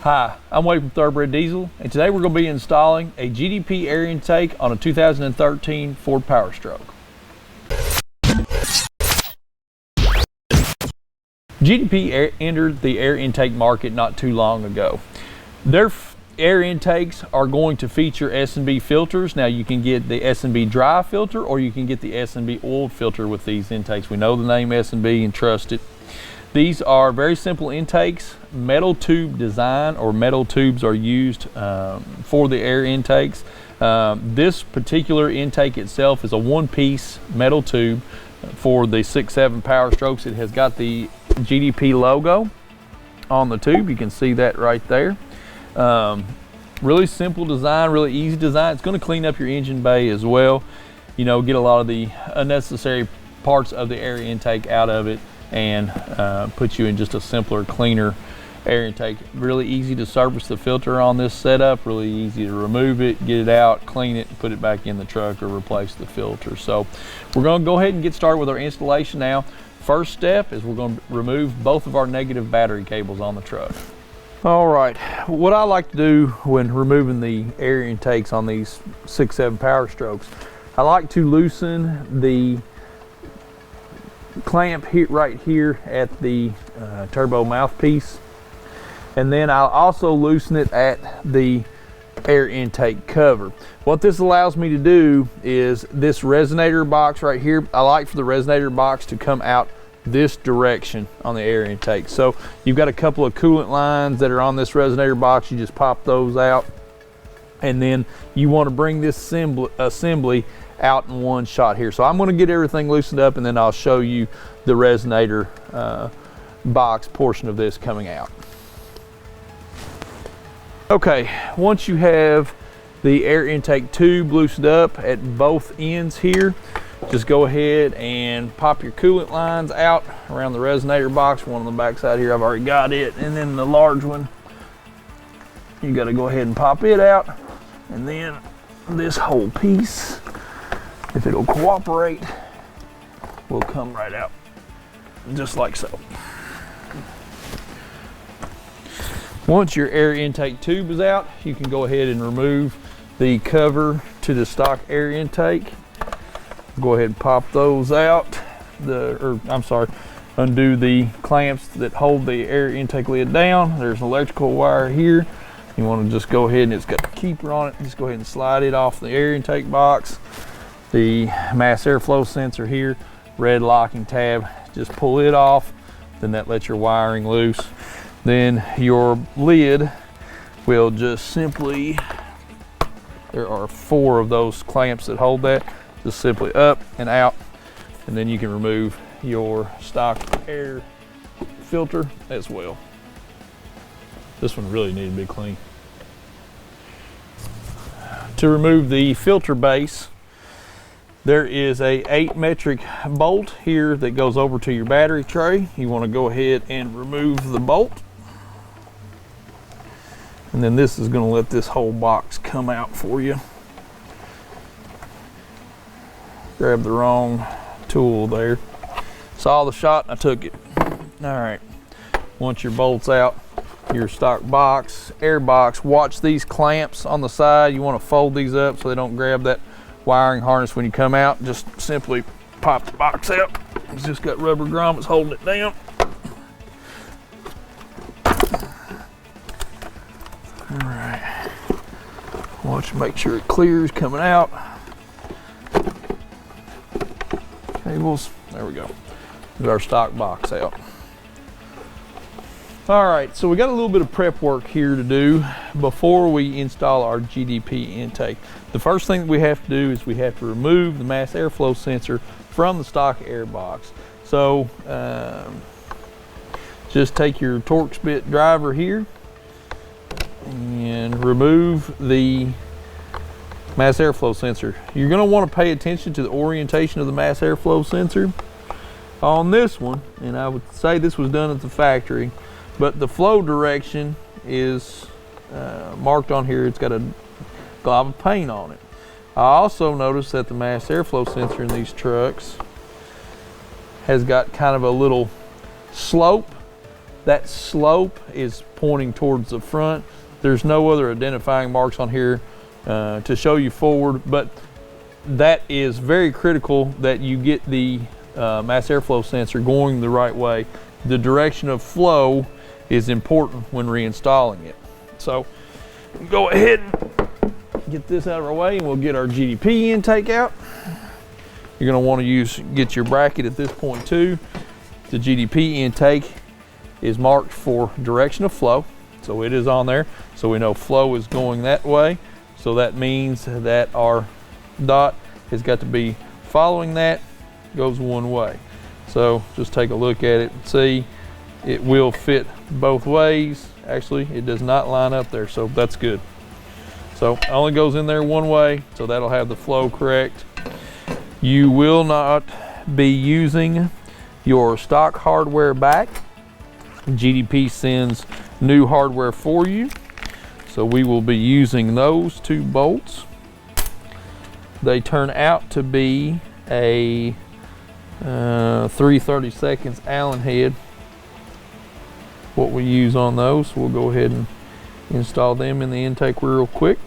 Hi, I'm Wade from Thoroughbred Diesel, and today we're going to be installing a GDP Air Intake on a 2013 Ford Powerstroke. GDP entered the air intake market not too long ago. Their air intakes are going to feature S&B filters. Now you can get the S&B Dry filter or you can get the S&B oiled filter with these intakes. We know the name S&B and trust it. These are very simple intakes, metal tube design, or metal tubes are used for the air intakes. This particular intake itself is a one-piece metal tube for the 6.7 Powerstrokes. It has got the GDP logo on the tube. You can see that right there. Really simple design, really easy design. It's going to clean up your engine bay as well. You know, get a lot of the unnecessary parts of the air intake out of it and put you in just a simpler, cleaner air intake. Really easy to service the filter on this setup, really easy to remove it, get it out, clean it, put it back in the truck or replace the filter. So we're going to go ahead and get started with our installation now. First step is we're going to remove both of our negative battery cables on the truck. All right, what I like to do when removing the air intakes on these 6.7 Powerstrokes, I like to loosen the clamp here, right here at the turbo mouthpiece, and then I'll also loosen it at the air intake cover. What this allows me to do is this resonator box right here, I like for the resonator box to come out this direction on the air intake. So you've got a couple of coolant lines that are on this resonator box, you just pop those out, and then you want to bring this assembly out in one shot here. So I'm going to get everything loosened up and then I'll show you the resonator box portion of this coming out. Okay, once you have the air intake tube loosened up at both ends here, just go ahead and pop your coolant lines out around the resonator box. One on the back side here, I've already got it, and then the large one, you got to go ahead and pop it out, and then this whole piece, if it'll cooperate, will come right out, just like so. Once your air intake tube is out, you can go ahead and remove the cover to the stock air intake. Go ahead and pop those out. Undo the clamps that hold the air intake lid down. There's an electrical wire here. You want to just go ahead, and it's got a keeper on it. Just go ahead and slide it off the air intake box. The mass airflow sensor here, red locking tab, just pull it off, then that lets your wiring loose. Then your lid will just simply, there are 4 of those clamps that hold that, just simply up and out, and then you can remove your stock air filter as well. This one really needs to be clean. To remove the filter base, there is a 8 metric bolt here that goes over to your battery tray. You want to go ahead and remove the bolt. And then this is going to let this whole box come out for you. Grab the wrong tool there. Saw the shot, I took it. All right, once your bolt's out, your stock box, air box, watch these clamps on the side. You want to fold these up so they don't grab that wiring harness when you come out. Just simply pop the box out. It's just got rubber grommets holding it down. All right, watch, make sure it clears coming out. Cables, there we go. There's our stock box out. All right, so we got a little bit of prep work here to do before we install our GDP intake. The first thing that we have to do is we have to remove the mass airflow sensor from the stock air box. So just take your Torx bit driver here and remove the mass airflow sensor. You're going to want to pay attention to the orientation of the mass airflow sensor on this one, and I would say this was done at the factory, but the flow direction is marked on here. It's got a glob of paint on it. I also noticed that the mass airflow sensor in these trucks has got kind of a little slope that slope is pointing towards the front. There's no other identifying marks on here to show you forward, but that is very critical that you get the mass airflow sensor going the right way. The direction of flow is important when reinstalling it. So go ahead and get this out of our way, and we'll get our GDP intake out. You're going to want to get your bracket at this point too. The GDP intake is marked for direction of flow, so it is on there, so we know flow is going that way. So that means that our dot has got to be following that, goes one way. So just take a look at it and see it will fit both ways. Actually, it does not line up there, so that's good. So it only goes in there one way, so that'll have the flow correct. You will not be using your stock hardware back. GDP sends new hardware for you, so we will be using those 2 bolts. They turn out to be a 3/32 Allen head. What we use on those, we'll go ahead and install them in the intake real quick.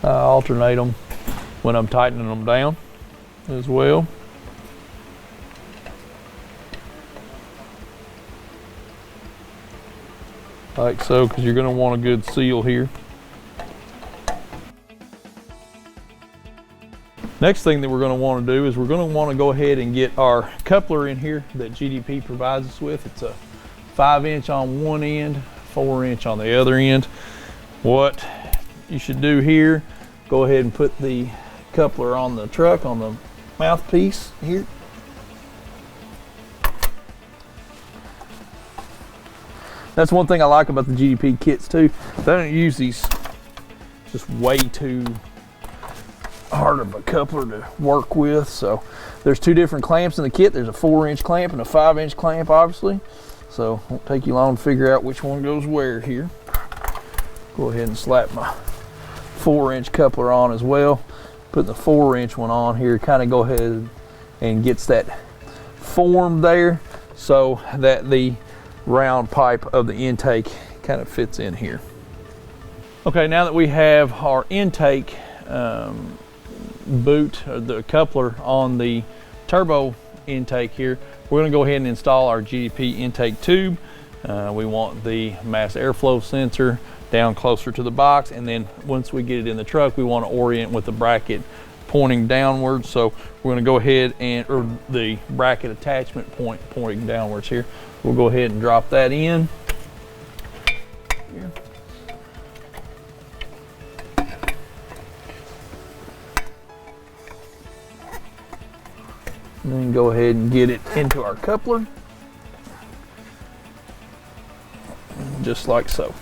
I alternate them when I'm tightening them down as well. Like so, because you're going to want a good seal here. Next thing that we're going to want to do is we're going to want to go ahead and get our coupler in here that GDP provides us with. It's a 5" on one end, 4" on the other end. What you should do here, go ahead and put the coupler on the truck, on the mouthpiece here. That's one thing I like about the GDP kits too. They don't use these just way too hard of a coupler to work with. So there's 2 different clamps in the kit. There's a 4" clamp and a 5" clamp, obviously. So it won't take you long to figure out which one goes where here. Go ahead and slap my 4" coupler on as well. Put the 4" one on here, kind of go ahead and gets that form there so that the round pipe of the intake kind of fits in here. Okay, now that we have our intake boot, or the coupler on the turbo intake here, we're going to go ahead and install our GDP intake tube. We want the mass airflow sensor down closer to the box, and then once we get it in the truck, we want to orient with the bracket pointing downwards. So we're going to go ahead and, or the bracket attachment point pointing downwards here. We'll go ahead and drop that in here. And then go ahead and get it into our coupler, just like so.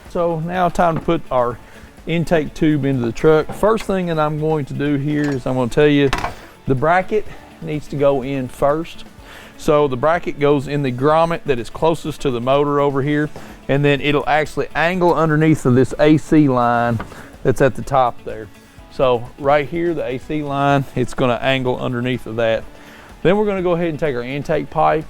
So now time to put our intake tube into the truck. First thing that I'm going to do here is I'm going to tell you the bracket needs to go in first. So the bracket goes in the grommet that is closest to the motor over here, and then it'll actually angle underneath of this AC line that's at the top there. So right here, the AC line, it's going to angle underneath of that. Then we're going to go ahead and take our intake pipe,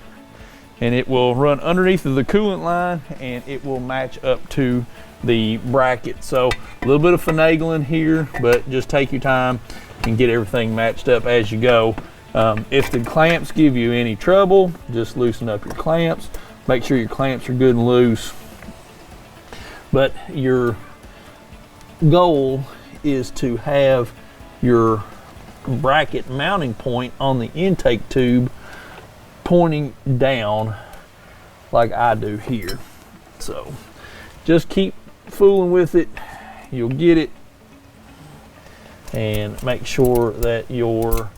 and it will run underneath of the coolant line, and it will match up to the bracket. So a little bit of finagling here, but just take your time and get everything matched up as you go. If the clamps give you any trouble, just loosen up your clamps. Make sure your clamps are good and loose. But your goal is to have your bracket mounting point on the intake tube pointing down like I do here. So just keep fooling with it, you'll get it, and make sure that your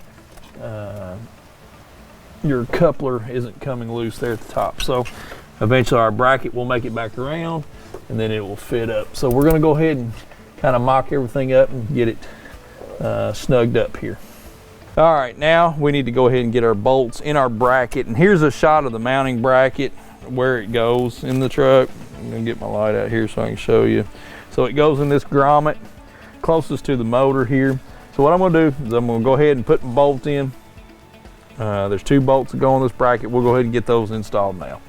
coupler isn't coming loose there at the top. So Eventually our bracket will make it back around and then it will fit up. So we're gonna go ahead and kind of mock everything up and get it snugged up here. All right, now we need to go ahead and get our bolts in our bracket. And here's a shot of the mounting bracket, where it goes in the truck. I'm gonna get my light out here so I can show you. So it goes in this grommet closest to the motor here. So what I'm gonna do is I'm gonna go ahead and put my bolt in. There's 2 bolts that go on this bracket. We'll go ahead and get those installed now.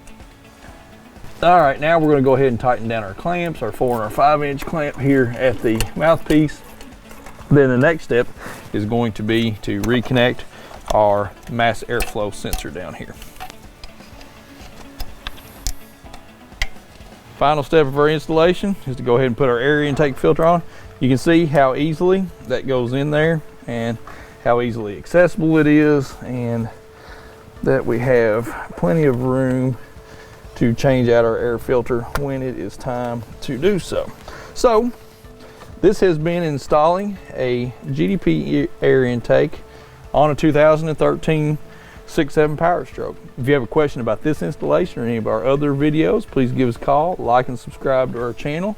All right, now we're gonna go ahead and tighten down our clamps, our 4 and our 5-inch clamp here at the mouthpiece. Then the next step is going to be to reconnect our mass airflow sensor down here. Final step of our installation is to go ahead and put our air intake filter on. You can see how easily that goes in there and how easily accessible it is, and that we have plenty of room to change out our air filter when it is time to do so. So this has been installing a GDP Air Intake on a 2013 6.7 Powerstroke. If you have a question about this installation or any of our other videos, please give us a call, like and subscribe to our channel.